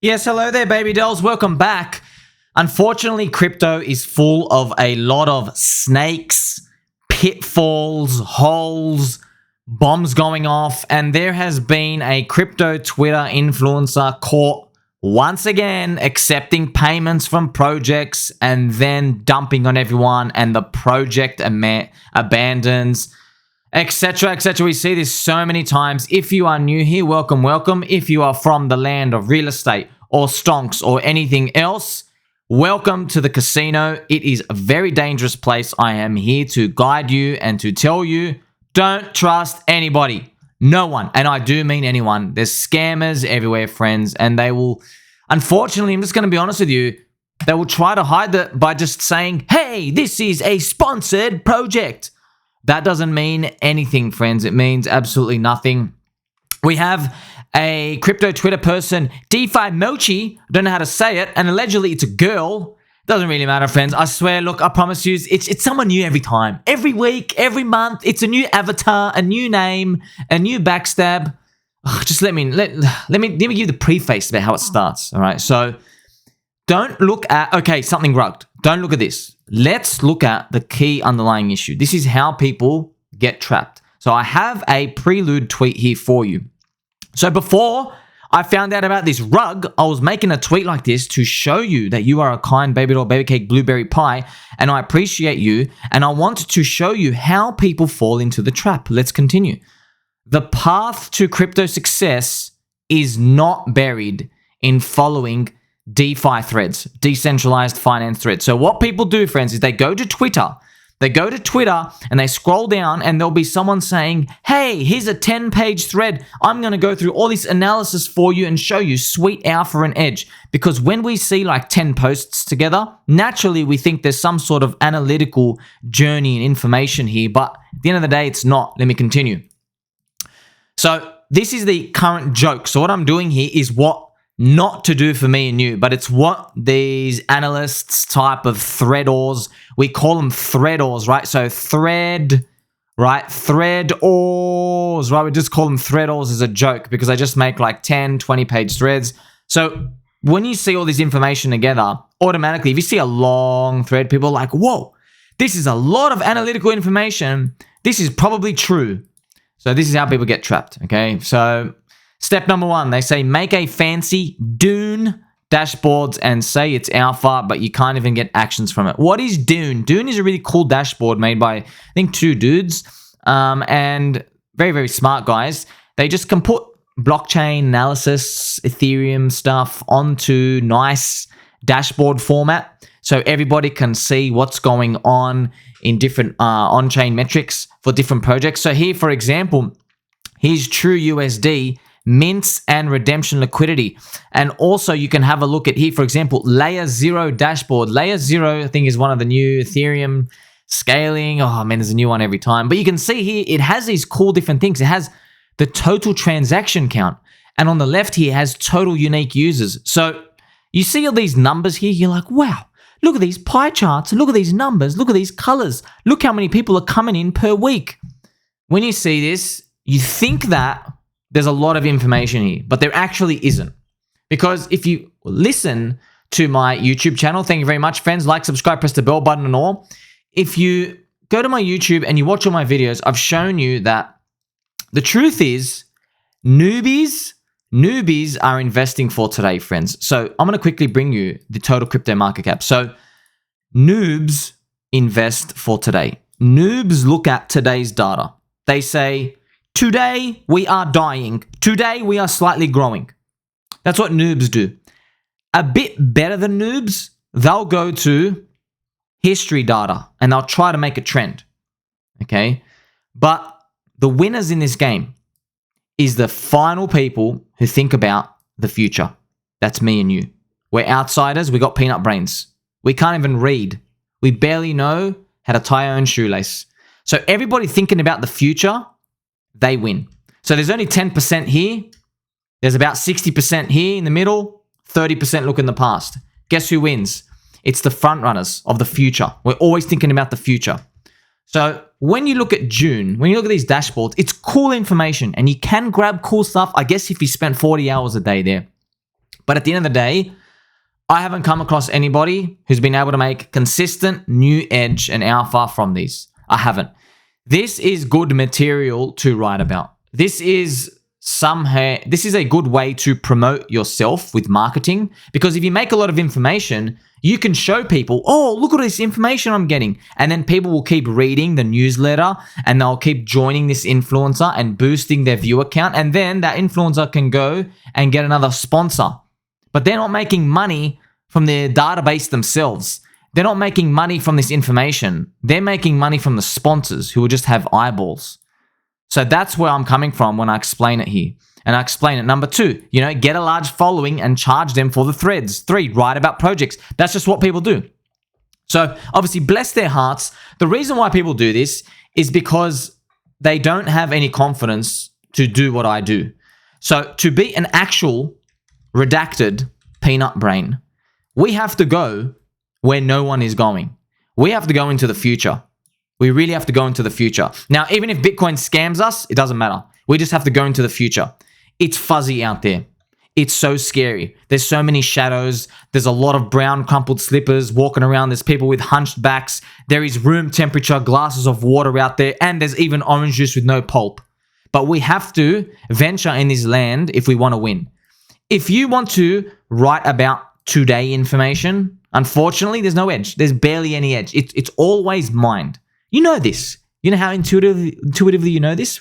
Yes, hello there, baby dolls. Welcome back. Unfortunately, crypto is full of a lot of snakes, pitfalls, holes, bombs going off, and there has been a crypto Twitter influencer caught once again accepting payments from projects and then dumping on everyone, and the project abandons, etc., etc. We see this so many times. If you are new here, welcome, welcome. If you are from the land of real estate or stonks or anything else, welcome to the casino. It is a very dangerous place. I am here to guide you and to tell you, don't trust anybody. No one. And I do mean anyone. There's scammers everywhere, friends, and they will, unfortunately, I'm just going to be honest with you, they will try to hide that by just saying, hey, this is a sponsored project. That doesn't mean anything, friends. It means absolutely nothing. We have a crypto Twitter person, DeFi Mochi. I don't know how to say it. And allegedly it's a girl. Doesn't really matter, friends. I swear, look, I promise you, it's someone new every time. Every week, every month, it's a new avatar, a new name, a new backstab. Just let me give the preface about how it starts. All right. So don't look at, okay, something rugged. Don't look at this. Let's look at the key underlying issue. This is how people get trapped. So I have a prelude tweet here for you. So before I found out about this rug, I was making a tweet like this to show you that you are a kind baby doll, baby cake, blueberry pie, and I appreciate you, and I want to show you how people fall into the trap. Let's continue. The path to crypto success is not buried in following DeFi threads, decentralized finance threads. So what people do, friends, is they go to Twitter and they scroll down and there'll be someone saying, hey, here's a 10-page thread. I'm going to go through all this analysis for you and show you sweet alpha and edge. Because when we see like 10 posts together, naturally we think there's some sort of analytical journey and information here. But at the end of the day, it's not. Let me continue. So this is the current joke. So what I'm doing here is what not to do for me and you, but it's what these analysts type of threadors, we call them threadors, right? So threadors, right? We just call them threadors as a joke because I just make like 10, 20-page threads. So when you see all this information together, automatically, if you see a long thread, people are like, whoa, this is a lot of analytical information. This is probably true. So this is how people get trapped, okay? So step number one, they say make a fancy Dune dashboards and say it's alpha, but you can't even get actions from it. What is Dune? Dune is a really cool dashboard made by, I think, two dudes and very, very smart guys. They just can put blockchain analysis, Ethereum stuff onto nice dashboard format so everybody can see what's going on in different on-chain metrics for different projects. So here, for example, here's True USD, mints and redemption liquidity. And also you can have a look at here, for example, Layer 0 dashboard. Layer 0, I think, is one of the new Ethereum scaling. Oh man, there's a new one every time. But you can see here, it has these cool different things. It has the total transaction count. And on the left here, it has total unique users. So you see all these numbers here, you're like, wow, look at these pie charts. Look at these numbers. Look at these colors. Look how many people are coming in per week. When you see this, you think that there's a lot of information here, but there actually isn't. Because if you listen to my YouTube channel, thank you very much, friends. Like, subscribe, press the bell button and all. If you go to my YouTube and you watch all my videos, I've shown you that the truth is newbies are investing for today, friends. So I'm going to quickly bring you the total crypto market cap. So noobs invest for today. Noobs look at today's data. They say, today, we are dying. Today, we are slightly growing. That's what noobs do. A bit better than noobs, they'll go to history data and they'll try to make a trend. Okay? But the winners in this game is the final people who think about the future. That's me and you. We're outsiders. We got peanut brains. We can't even read. We barely know how to tie our own shoelace. So everybody thinking about the future, they win. So there's only 10% here. There's about 60% here in the middle, 30% look in the past. Guess who wins? It's the front runners of the future. We're always thinking about the future. So when you look at Dune, when you look at these dashboards, it's cool information and you can grab cool stuff, I guess, if you spent 40 hours a day there. But at the end of the day, I haven't come across anybody who's been able to make consistent new edge and alpha from these. I haven't. This is good material to write about. This is a good way to promote yourself with marketing, because if you make a lot of information, you can show people, oh, look at this information I'm getting. And then people will keep reading the newsletter and they'll keep joining this influencer and boosting their viewer count. And then that influencer can go and get another sponsor. But they're not making money from their database themselves. They're not making money from this information. They're making money from the sponsors who will just have eyeballs. So that's where I'm coming from when I explain it here. And I explain it. Number 2, get a large following and charge them for the threads. 3, write about projects. That's just what people do. So obviously, bless their hearts. The reason why people do this is because they don't have any confidence to do what I do. So to be an actual redacted peanut brain, we have to go where no one is going. We have to go into the future. We really have to go into the future. Now, even if Bitcoin scams us, it doesn't matter. We just have to go into the future. It's fuzzy out there. It's so scary. There's so many shadows. There's a lot of brown crumpled slippers walking around. There's people with hunched backs. There is room temperature glasses of water out there. And there's even orange juice with no pulp. But we have to venture in this land if we want to win. If you want to write about today information, unfortunately, there's no edge. There's barely any edge. It's always mind. You know this. You know how intuitively you know this?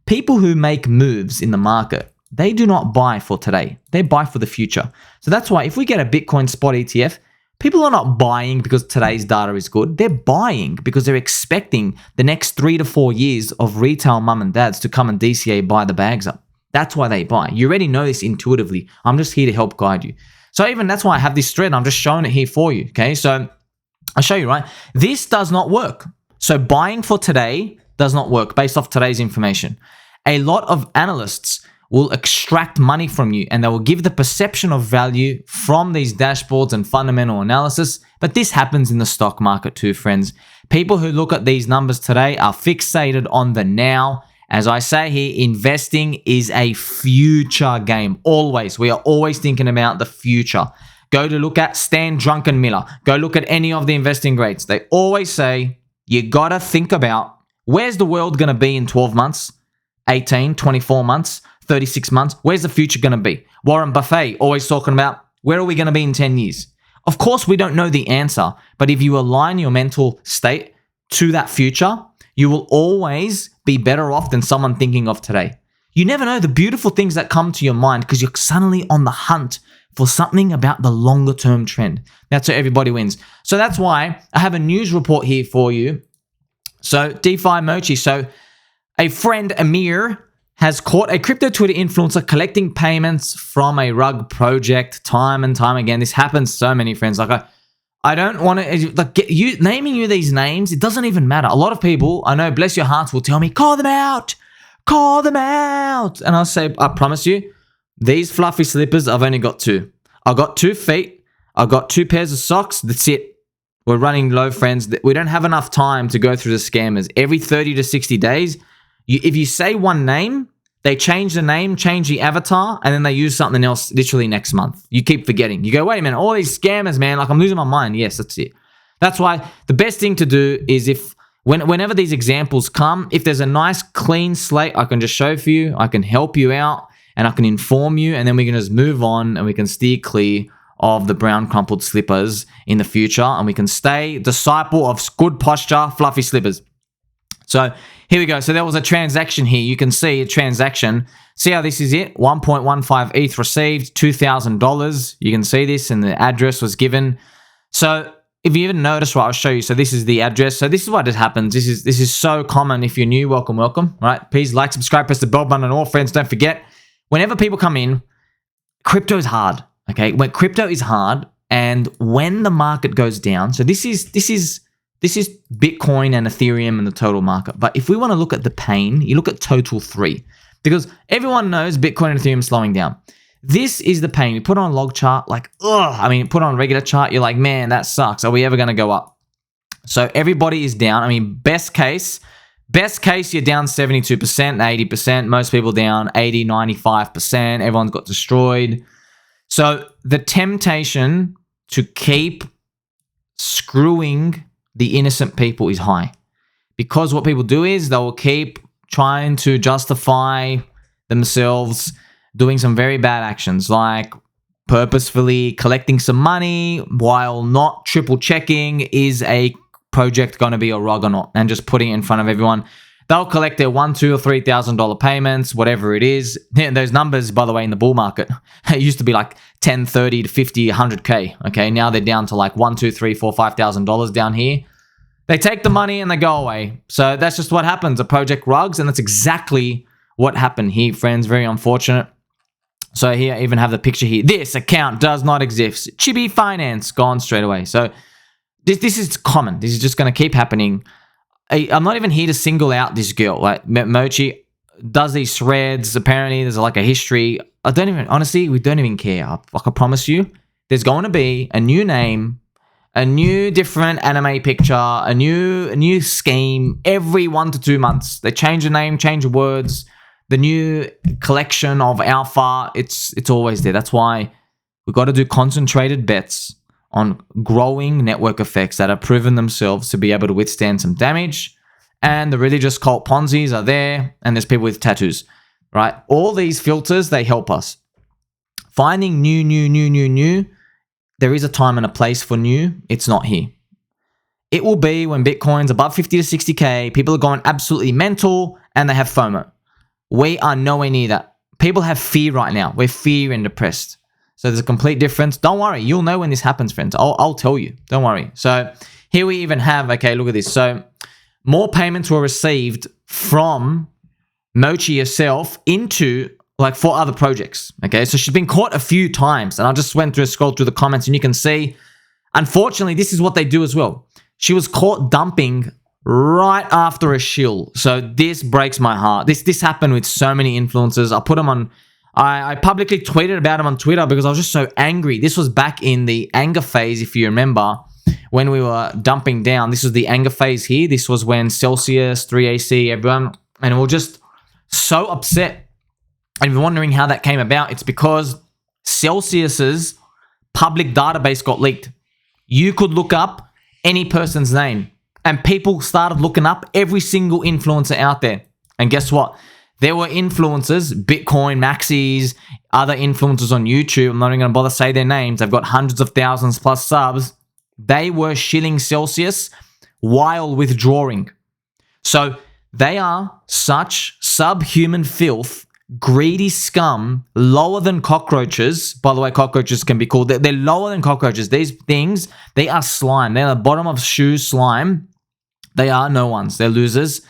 People who make moves in the market, they do not buy for today. They buy for the future. So that's why if we get a Bitcoin spot ETF, people are not buying because today's data is good. They're buying because they're expecting the next 3 to 4 years of retail mum and dads to come and DCA buy the bags up. That's why they buy. You already know this intuitively. I'm just here to help guide you. So even that's why I have this thread. I'm just showing it here for you. Okay, so I'll show you, right? This does not work. So buying for today does not work based off today's information. A lot of analysts will extract money from you and they will give the perception of value from these dashboards and fundamental analysis. But this happens in the stock market too, friends. People who look at these numbers today are fixated on the now. As I say here, investing is a future game. Always. We are always thinking about the future. Go to look at Stan Druckenmiller. Go look at any of the investing greats. They always say, you got to think about where's the world going to be in 12 months, 18, 24 months, 36 months. Where's the future going to be? Warren Buffett always talking about where are we going to be in 10 years? Of course, we don't know the answer, but if you align your mental state to that future, you will always be better off than someone thinking of today. You never know the beautiful things that come to your mind because you're suddenly on the hunt for something about the longer term trend. That's how everybody wins. So that's why I have a news report here for you. So DeFi Mochi. So a friend, Amir, has caught a crypto Twitter influencer collecting payments from a rug project time and time again. This happens so many, friends. Like I don't want to naming you these names. It doesn't even matter. A lot of people I know, bless your hearts, will tell me, call them out, and I'll say, I promise you, these fluffy slippers, I've only got 2. I got 2 feet. I got 2 pairs of socks. That's it. We're running low, friends. We don't have enough time to go through the scammers. Every 30 to 60 days, if you say one name, they change the name, change the avatar, and then they use something else literally next month. You keep forgetting. You go, wait a minute, all these scammers, man, like I'm losing my mind. Yes, that's it. That's why the best thing to do is whenever these examples come, if there's a nice clean slate, I can just show for you, I can help you out, and I can inform you, and then we can just move on and we can steer clear of the brown crumpled slippers in the future, and we can stay disciple of good posture, fluffy slippers. So here we go. So there was a transaction here. You can see a transaction. See how this is it? 1.15 ETH received, $2,000. You can see this, and the address was given. So if you even notice what I'll show you. So this is the address. So this is what happens. This is so common. If you're new, welcome. All right. Please like, subscribe, press the bell button, and all friends. Don't forget, whenever people come in, crypto is hard. Okay. When crypto is hard, and when the market goes down. So this is Bitcoin and Ethereum and the total market. But if we want to look at the pain, you look at total 3. Because everyone knows Bitcoin and Ethereum slowing down. This is the pain. You put on a log chart, like, ugh. I mean, put on a regular chart, you're like, man, that sucks. Are we ever going to go up? So everybody is down. I mean, best case, you're down 72%, 80%. Most people down 80, 95%. Everyone's got destroyed. So the temptation to keep screwing the innocent people is high, because what people do is they will keep trying to justify themselves doing some very bad actions, like purposefully collecting some money while not triple checking is a project going to be a rug or not, and just putting it in front of everyone. They'll collect their $1,000, $2,000 or $3,000 payments, whatever it is. Those numbers, by the way, in the bull market, it used to be like 10, 30 to 50, 100K. Okay, now they're down to like $1,000, $2,000, $3,000, $4,000, $5,000 down here. They take the money and they go away. So that's just what happens. A project rugs, and that's exactly what happened here, friends. Very unfortunate. So here, I even have the picture here. This account does not exist. Chibi Finance, gone straight away. So this is common. This is just going to keep happening. I'm not even here to single out this girl. Like, Mochi does these threads. Apparently, there's like a history. Honestly, we don't even care. I can promise you, there's going to be a new name, a new different anime picture, a new scheme every 1 to 2 months. They change the name, change the words, the new collection of alpha. It's always there. That's why we've got to do concentrated bets on growing network effects that have proven themselves to be able to withstand some damage. And the religious cult Ponzi's are there, and there's people with tattoos, right? All these filters, they help us. Finding new. There is a time and a place for new. It's not here. It will be when Bitcoin's above 50 to 60K, people are going absolutely mental, and they have FOMO. We are nowhere near that. People have fear right now. We're fear and depressed. So there's a complete difference. Don't worry. You'll know when this happens, friends. I'll tell you. Don't worry. So here we even have, okay, look at this. So more payments were received from Mochi herself into like 4 other projects. Okay, so she's been caught a few times. And I just scrolled through the comments, and you can see, unfortunately, this is what they do as well. She was caught dumping right after a shill. So this breaks my heart. This happened with so many influencers. I put them on... I publicly tweeted about him on Twitter because I was just so angry. This was back in the anger phase, if you remember, when we were dumping down. This was the anger phase here. This was when Celsius, 3AC, everyone, and we were just so upset. And we're wondering how that came about. It's because Celsius's public database got leaked. You could look up any person's name, and people started looking up every single influencer out there. And guess what? There were influencers, Bitcoin Maxis, other influencers on YouTube. I'm not even going to bother to say their names. They've got hundreds of thousands plus subs. They were shilling Celsius while withdrawing. So they are such subhuman filth, greedy scum, lower than cockroaches. By the way, cockroaches can be called. They're lower than cockroaches. These things, they are slime. They're the bottom of shoe slime. They are no ones. They're losers.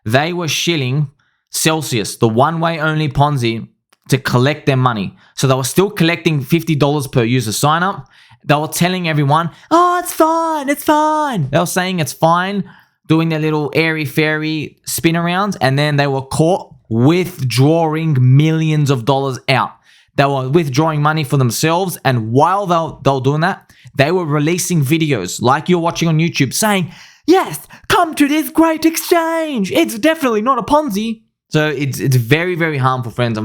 They were shilling Celsius, the one-way only Ponzi, to collect their money. So they were still collecting $50 per user sign up. They were telling everyone, oh, it's fine, it's fine. They were saying it's fine, doing their little airy-fairy spin arounds, and then they were caught withdrawing millions of dollars out. They were withdrawing money for themselves, and while they were doing that, they were releasing videos like you're watching on YouTube saying, yes, come to this great exchange. It's definitely not a Ponzi. So it's very, very harmful, friends.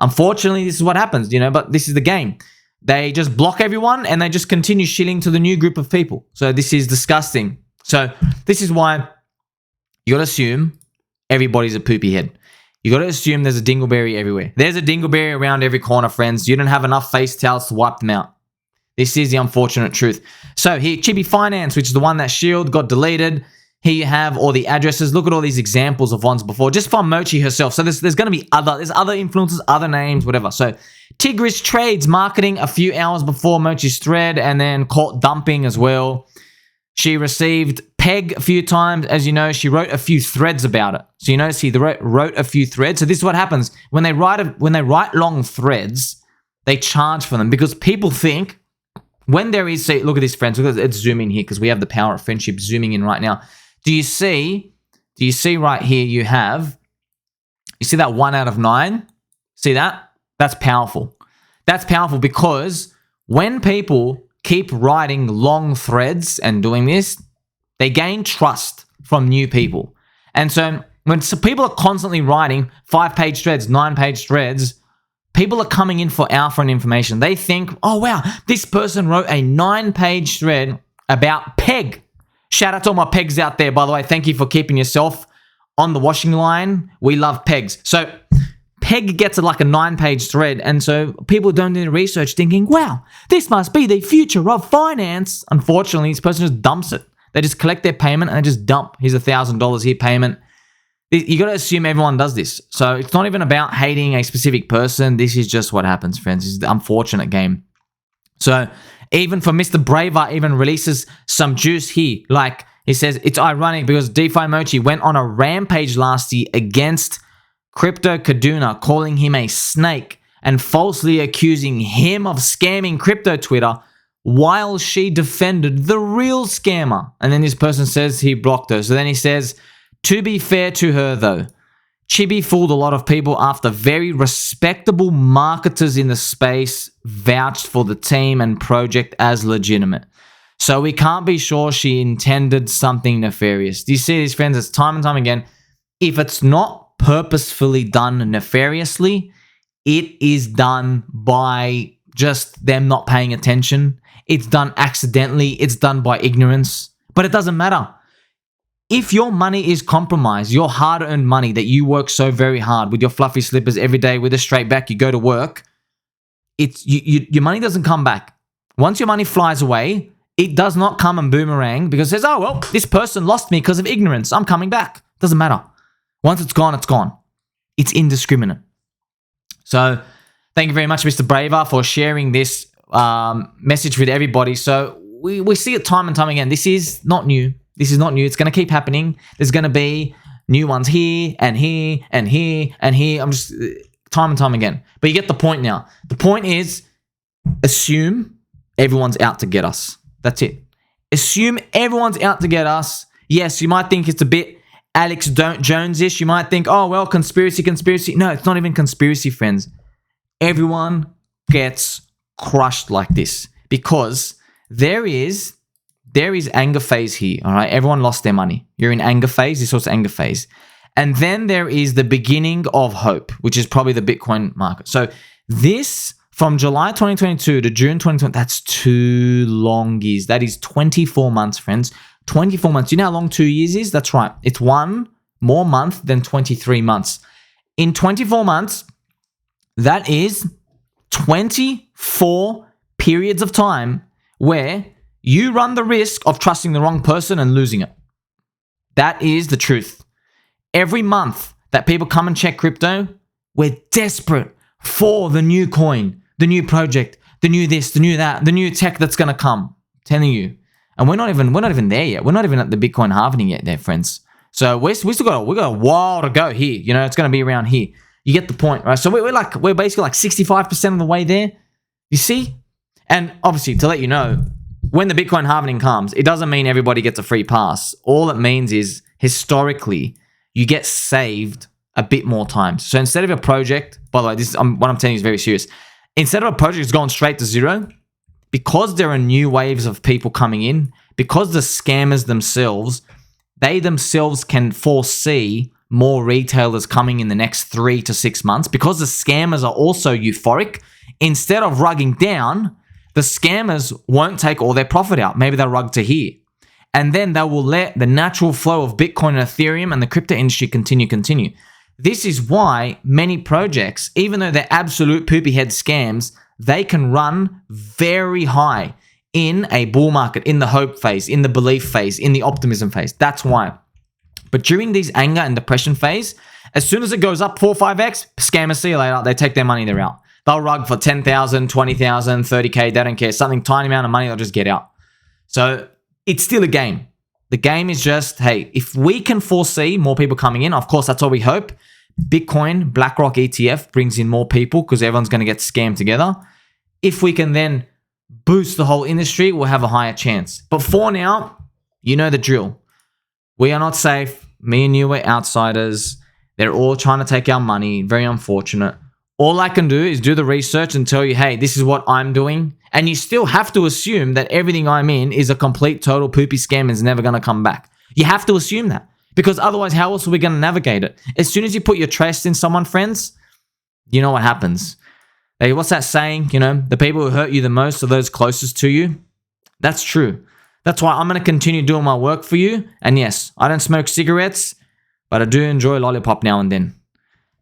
Unfortunately, this is what happens, but this is the game. They just block everyone and they just continue shilling to the new group of people. So this is disgusting. So this is why you got to assume everybody's a poopy head. You got to assume there's a dingleberry everywhere. There's a dingleberry around every corner, friends. You don't have enough face towels to wipe them out. This is the unfortunate truth. So here, Chibi Finance, which is the one that shield got deleted. Here you have all the addresses. Look at all these examples of ones before, just from Mochi herself. So there's going to be other influencers, other names, whatever. So Tigris Trades marketing a few hours before Mochi's thread, and then caught dumping as well. She received PEG a few times. As you know, she wrote a few threads about it. So you notice he wrote a few threads. So this is what happens when they write long threads. They charge for them because people think when there is. Say, look at this, friends. Let's zoom in here because we have the power of friendship zooming in right now. Do you see right here you see that 1 out of 9? See that? That's powerful. That's powerful because when people keep writing long threads and doing this, they gain trust from new people. And so when people are constantly writing 5-page threads, 9-page threads, People are coming in for alpha and information. They think, oh, wow, this person wrote a 9-page thread about PEG. Shout out to all my PEGs out there, by the way. Thank you for keeping yourself on the washing line. We love PEGs. So PEG gets like a 9-page thread, and so people don't do the research thinking, wow, this must be the future of finance. Unfortunately, this person just dumps it. They just collect their payment and they just dump. Here's $1,000 here payment. You got to assume everyone does this. So it's not even about hating a specific person. This is just what happens, friends. This is the unfortunate game. So even for Mr. Braver, even releases some juice here. Like he says, it's ironic because DeFi Mochi went on a rampage last year against Crypto Kaduna, calling him a snake and falsely accusing him of scamming crypto Twitter while she defended the real scammer. And then this person says he blocked her. So then he says, to be fair to her though, Chibi fooled a lot of people after very respectable marketers in the space vouched for the team and project as legitimate. So we can't be sure she intended something nefarious. Do you see these, friends? It's time and time again. If it's not purposefully done nefariously, it is done by just them not paying attention. It's done accidentally. It's done by ignorance. But it doesn't matter. If your money is compromised, your hard-earned money that you work so very hard with your fluffy slippers every day with a straight back, you go to work, your money doesn't come back. Once your money flies away, it does not come and boomerang because it says, oh, well, this person lost me because of ignorance. I'm coming back. Doesn't matter. Once it's gone, it's gone. It's indiscriminate. So thank you very much, Mr. Braver, for sharing this message with everybody. So we see it time and time again. This is not new. This is not new. It's going to keep happening. There's going to be new ones here and here and here and here. I'm just time and time again. But you get the point now. The point is assume everyone's out to get us. That's it. Assume everyone's out to get us. Yes, you might think it's a bit Alex Jones-ish. You might think, oh, well, conspiracy. No, it's not even conspiracy, friends. Everyone gets crushed like this because there is anger phase here, all right? Everyone lost their money. You're in anger phase. This was anger phase. And then there is the beginning of hope, which is probably the Bitcoin market. So this, from July 2022 to June 2020, that's 2 long years. That is 24 months, friends. 24 months. You know how long 2 years is? That's right. It's 1 more month than 23 months. In 24 months, that is 24 periods of time where you run the risk of trusting the wrong person and losing it. That is the truth. Every month that people come and check crypto, we're desperate for the new coin, the new project, the new this, the new that, the new tech that's going to come. I'm telling you. And we're not even there yet. We're not even at the Bitcoin halving yet there, friends. So we got a while to go here. You know, it's going to be around here. You get the point, right? So we're basically like 65% of the way there. You see? And obviously, to let you know, when the Bitcoin halving comes, it doesn't mean everybody gets a free pass. All it means is, historically, you get saved a bit more times. So instead of a project, by the way, what I'm telling you is very serious. Instead of a project going straight to zero, because there are new waves of people coming in, because the scammers themselves, they themselves can foresee more retailers coming in the next 3 to 6 months, because the scammers are also euphoric, instead of rugging down, the scammers won't take all their profit out. Maybe they'll rug to here. And then they will let the natural flow of Bitcoin and Ethereum and the crypto industry continue. This is why many projects, even though they're absolute poopy head scams, they can run very high in a bull market, in the hope phase, in the belief phase, in the optimism phase. That's why. But during these anger and depression phase, as soon as it goes up 4 or 5x, scammers, see you later. They take their money, they're out. They'll rug for 10,000, 20,000, 30K. They don't care. Something tiny amount of money, they'll just get out. So it's still a game. The game is just, hey, if we can foresee more people coming in, of course, that's all we hope. Bitcoin, BlackRock ETF brings in more people because everyone's going to get scammed together. If we can then boost the whole industry, we'll have a higher chance. But for now, you know the drill. We are not safe. Me and you are outsiders. They're all trying to take our money. Very unfortunate. All I can do is do the research and tell you, hey, this is what I'm doing. And you still have to assume that everything I'm in is a complete, total poopy scam and is never going to come back. You have to assume that. Because otherwise, how else are we going to navigate it? As soon as you put your trust in someone, friends, you know what happens. Hey, what's that saying? You know, the people who hurt you the most are those closest to you. That's true. That's why I'm going to continue doing my work for you. And yes, I don't smoke cigarettes, but I do enjoy lollipop now and then.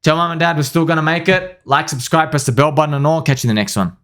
Tell mom and dad we're still going to make it. Like, subscribe, press the bell button and all. Catch you in the next one.